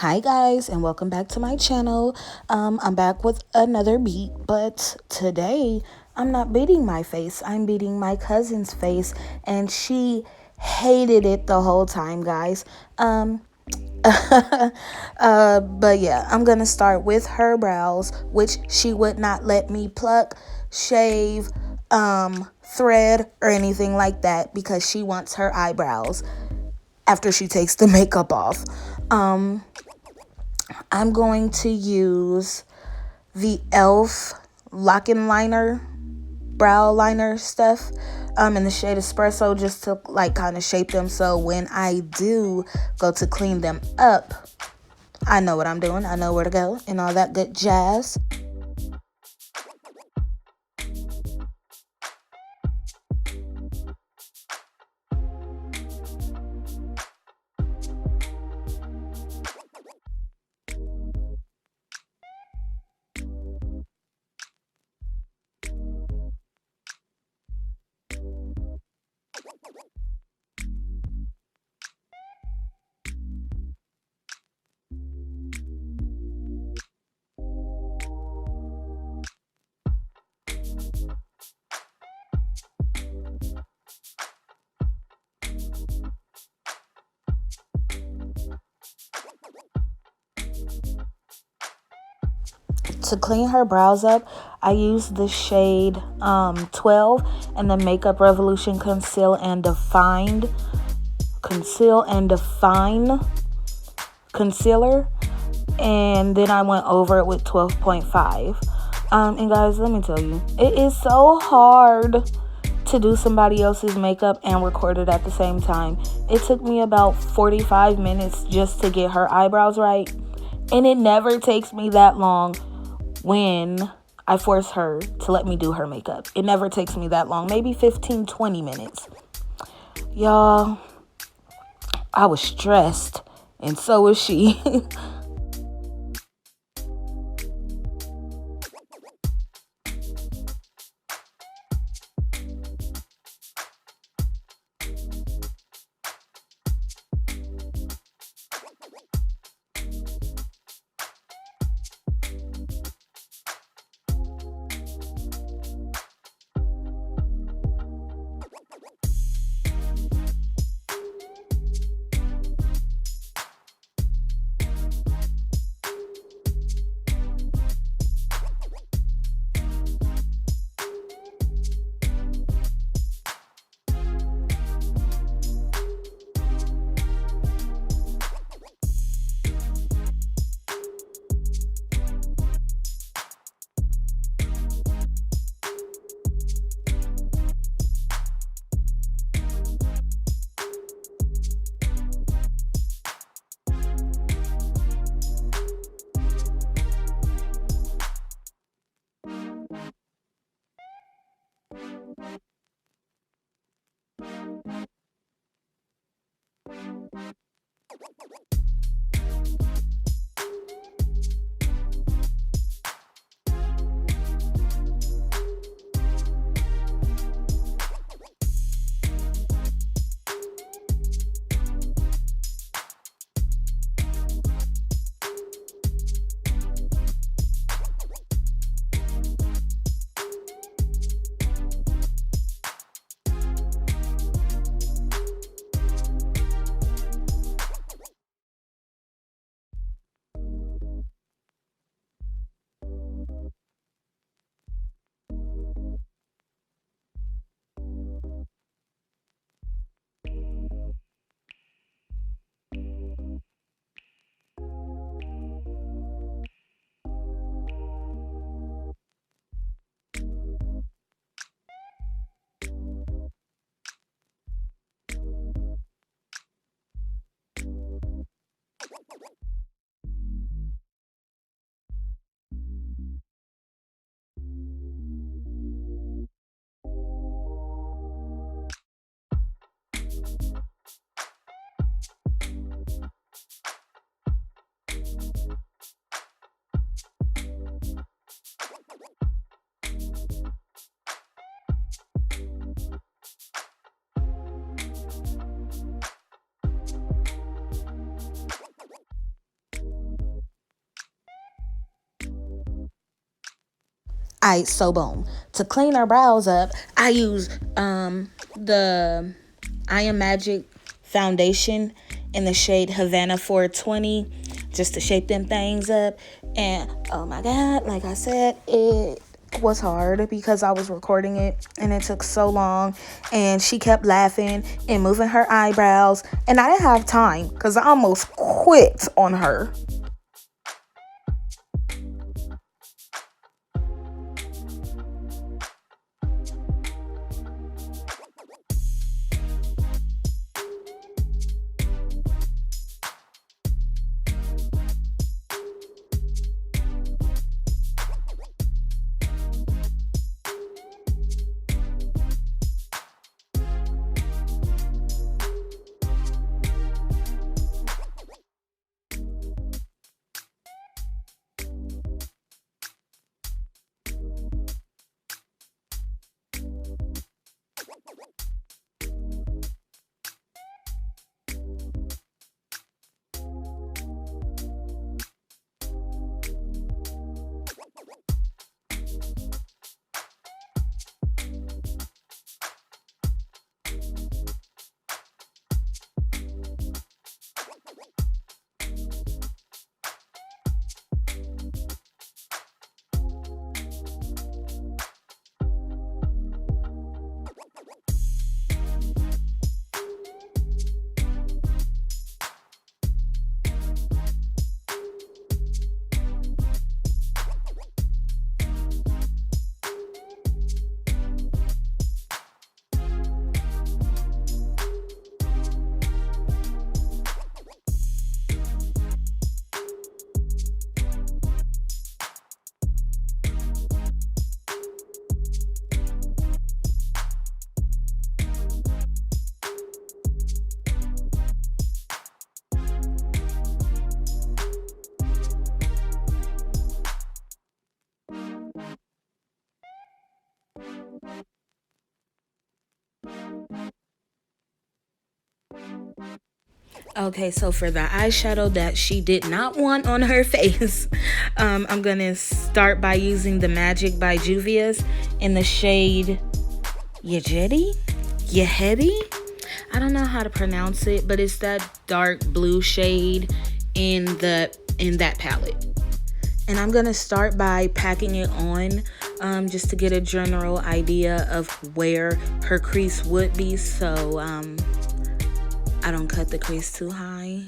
Hi guys, and welcome back to my channel. I'm back with another beat, but today I'm not beating my face. I'm beating my cousin's face, and she hated it the whole time, guys. But yeah, I'm gonna start with her brows, which she would not let me pluck, shave, thread, or anything like that because she wants her eyebrows after she takes the makeup off. I'm going to use the e.l.f. lock and liner, brow liner stuff in the shade Espresso, just to like kind of shape them so when I do go to clean them up, I know what I'm doing, I know where to go, and all that good jazz. To clean her brows up, I use the shade 12 and the Makeup Revolution Conceal and Define concealer, and then I went over it with 12.5. And guys, let me tell you, it is so hard to do somebody else's makeup and record it at the same time. It took me about 45 minutes just to get her eyebrows right, and it never takes me that long when I force her to let me do her makeup. It never takes me that long, maybe 15-20 minutes. Y'all, I was stressed, and so was she. So boom. To clean our brows up, I use the I Am Magic foundation in the shade Havana 420 just to shape them things up. And oh my god, like I said, it was hard because I was recording it and it took so long, and she kept laughing and moving her eyebrows, and I didn't have time because I almost quit on her. Okay, so for the eyeshadow that she did not want on her face, I'm gonna start by using the Magic by Juvias in the shade Yejide? I don't know how to pronounce it, but it's that dark blue shade in that palette. And I'm gonna start by packing it on just to get a general idea of where her crease would be, so I don't cut the crease too high.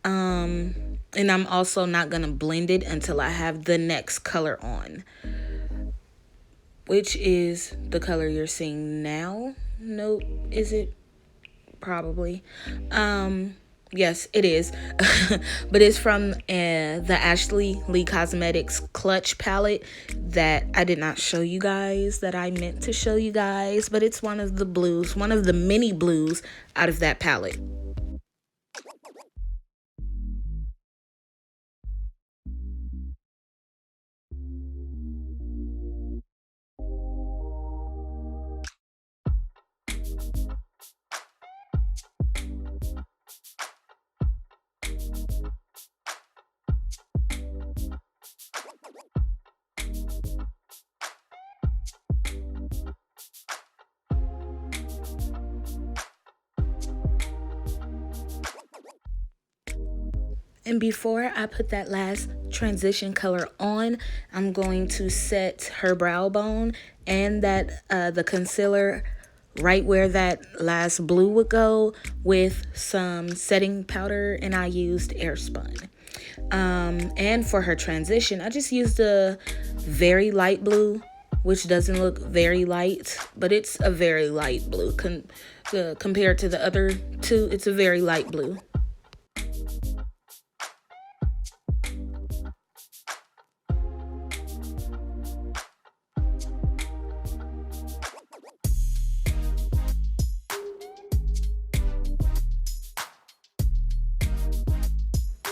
And I'm also not gonna blend it until I have the next color on, which is the color you're seeing now. Nope, is it? Probably. Yes, it is. But it's from the Ashley Lee Cosmetics Clutch palette that I did not show you guys, that I meant to show you guys, but it's one of the blues, one of the mini blues out of that palette. And before I put that last transition color on, I'm going to set her brow bone and that the concealer right where that last blue would go with some setting powder, and I used Airspun. And for her transition, I just used a very light blue, which doesn't look very light, but it's a very light blue. Compared to the other two, it's a very light blue.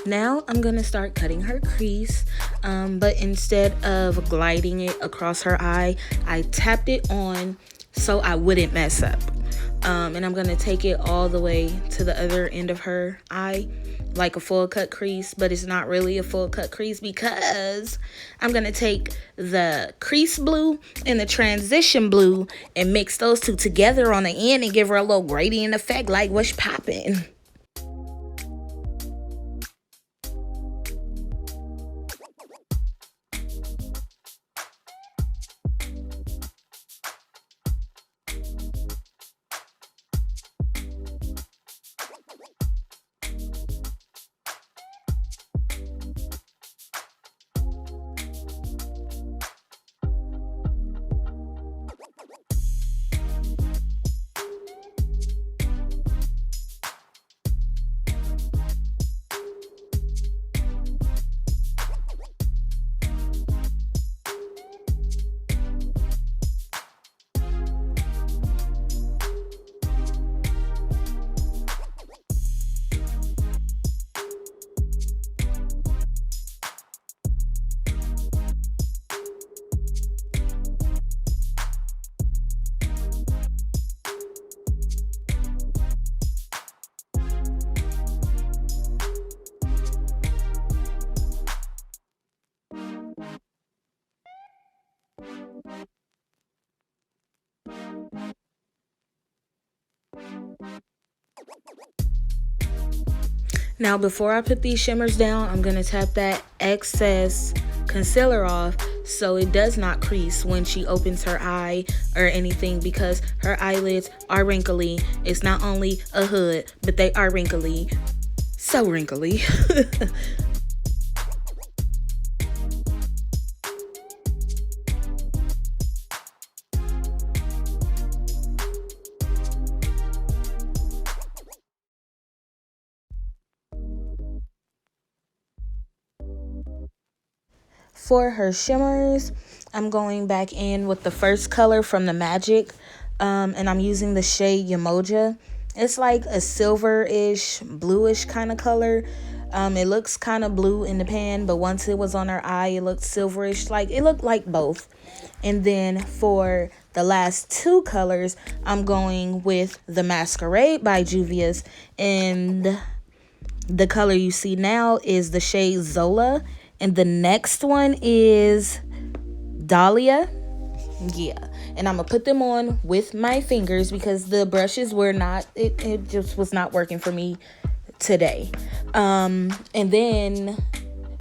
Now I'm gonna start cutting her crease, but instead of gliding it across her eye, I tapped it on so I wouldn't mess up. And I'm going to take it all the way to the other end of her eye, like a full cut crease, but it's not really a full cut crease because I'm going to take the crease blue and the transition blue and mix those two together on the end and give her a little gradient effect, like what's popping. Now, before I put these shimmers down, I'm going to tap that excess concealer off so it does not crease when she opens her eye or anything, because her eyelids are wrinkly. It's not only a hood, but they are wrinkly. So wrinkly. For her shimmers, I'm going back in with the first color from the Magic, and I'm using the shade Yemoja. It's like a silver-ish, bluish kind of color. It looks kind of blue in the pan, but once it was on her eye, it looked silverish. Like, it looked like both. And then for the last two colors, I'm going with the Masquerade by Juvias, and the color you see now is the shade Zola. And the next one is Dalia. Yeah. And I'm going to put them on with my fingers because the brushes were not, it just was not working for me today. And then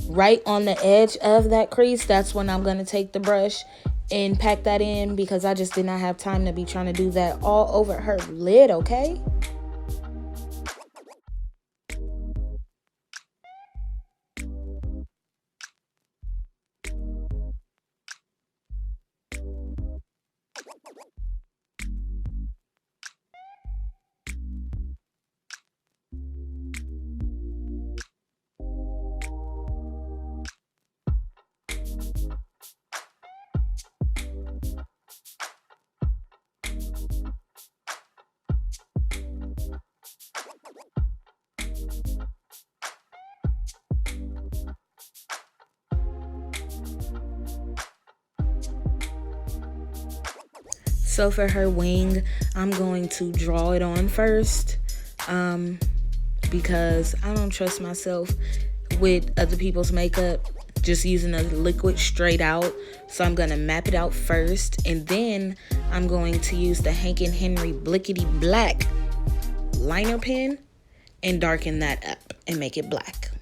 right on the edge of that crease, that's when I'm going to take the brush and pack that in, because I just did not have time to be trying to do that all over her lid, okay? So for her wing, I'm going to draw it on first, because I don't trust myself with other people's makeup just using a liquid straight out. So I'm going to map it out first, and then I'm going to use the Hank & Henry Blickity Black liner pen and darken that up and make it black.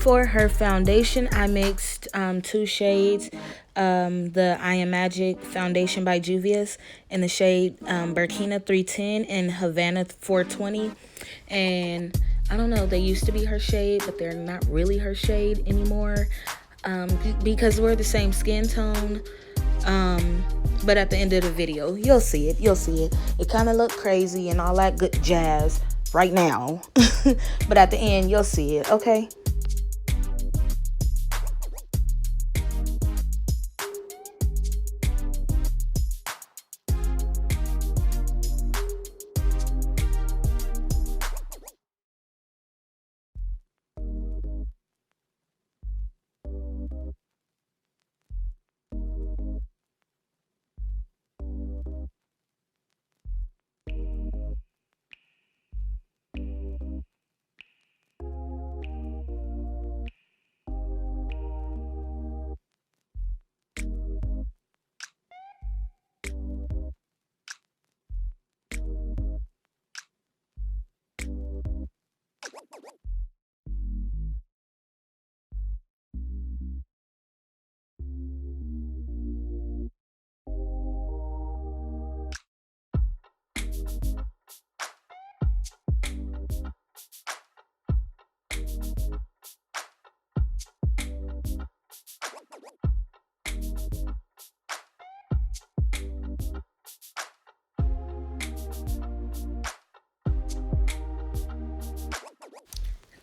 For her foundation, I mixed 2 shades. The I Am Magic foundation by Juvias in the shade Burkina 310 and Havana 420. And I don't know, they used to be her shade, but they're not really her shade anymore because we're the same skin tone. But at the end of the video, you'll see it. You'll see it. It kind of look crazy and all that good jazz right now. But at the end, you'll see it, okay?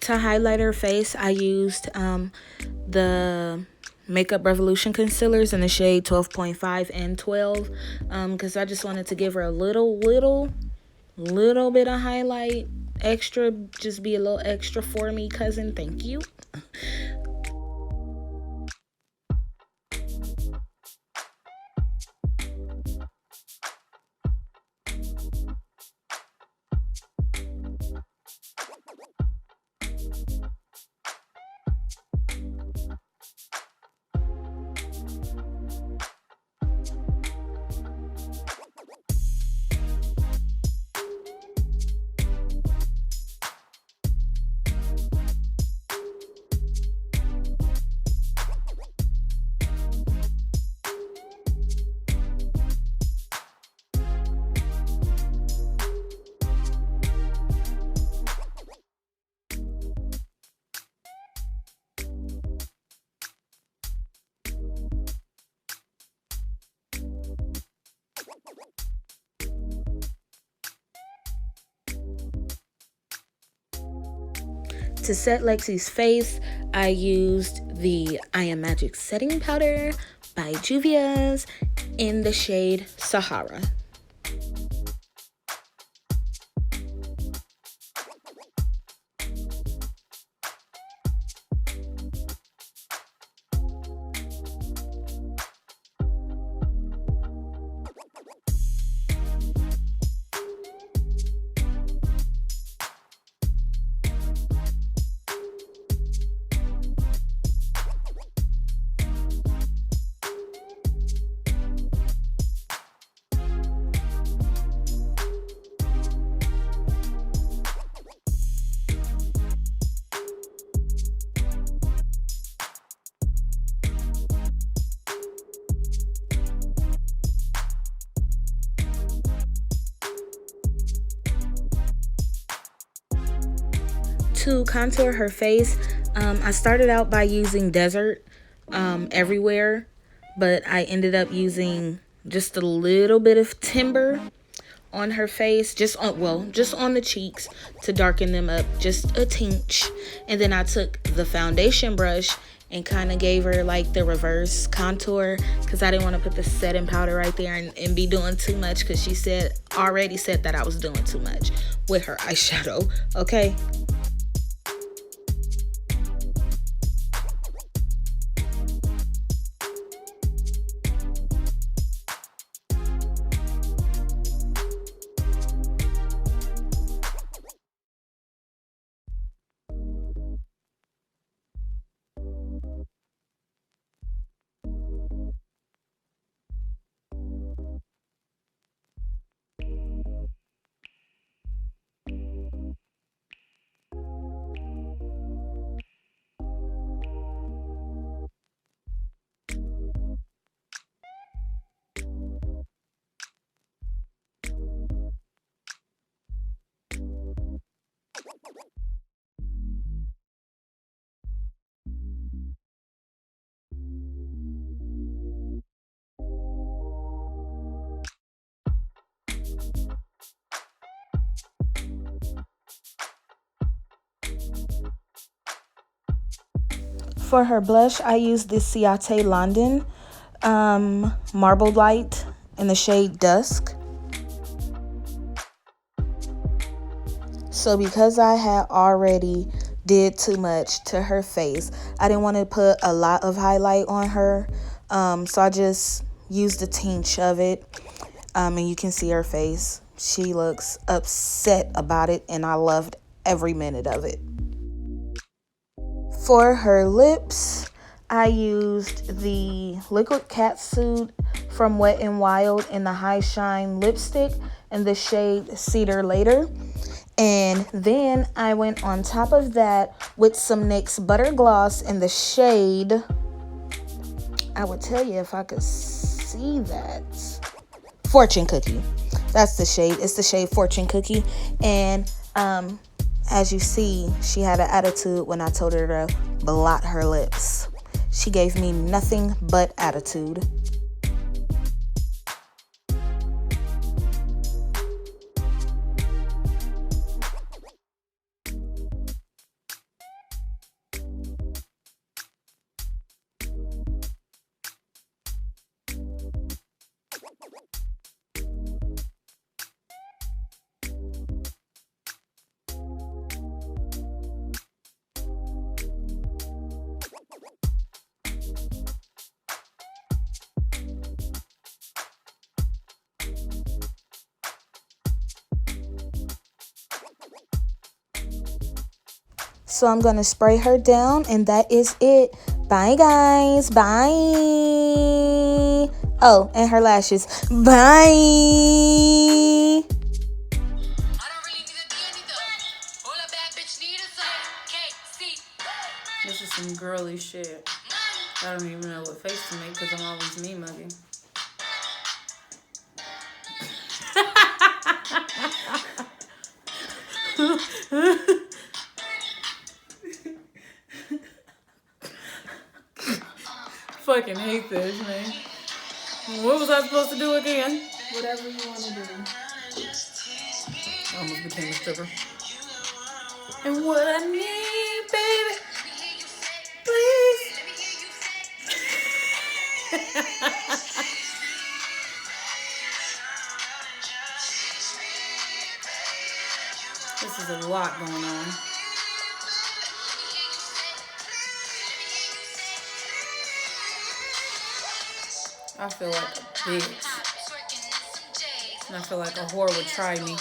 To highlight her face, I used the Makeup Revolution concealers in the shade 12.5 and 12 because I just wanted to give her a little bit of highlight extra. Just be a little extra for me, cousin. Thank you. To set Lexi's face, I used the I Am Magic setting powder by Juvias in the shade Sahara. To contour her face, I started out by using Desert everywhere, but I ended up using just a little bit of Timber on her face, just on the cheeks to darken them up just a tinch. And then I took the foundation brush and kind of gave her like the reverse contour because I didn't want to put the setting powder right there and be doing too much because she already said that I was doing too much with her eyeshadow, okay? For her blush, I used this Ciaté London Marble Light in the shade Dusk. So because I had already did too much to her face, I didn't want to put a lot of highlight on her. So I just used a tinge of it. And you can see her face. She looks upset about it, and I loved every minute of it. For her lips, I used the Liquid Catsuit from Wet n Wild in the High Shine lipstick in the shade Cedar Later. And then I went on top of that with some NYX Buttergloss in the shade, I would tell you if I could see that, Fortune Cookie. That's the shade. It's the shade Fortune Cookie. And as you see, she had an attitude when I told her to blot her lips. She gave me nothing but attitude. So I'm going to spray her down, and that is it. Bye, guys. Bye. Oh, and her lashes. Bye. This is some girly shit. I don't even know what face to make because I'm always me mugging. Fucking hate this, man. What was I supposed to do again? Whatever you want to do. I almost became a stripper. And what I need, baby, please. This is a lot going on. I feel like a bitch. And I feel like a whore would try me.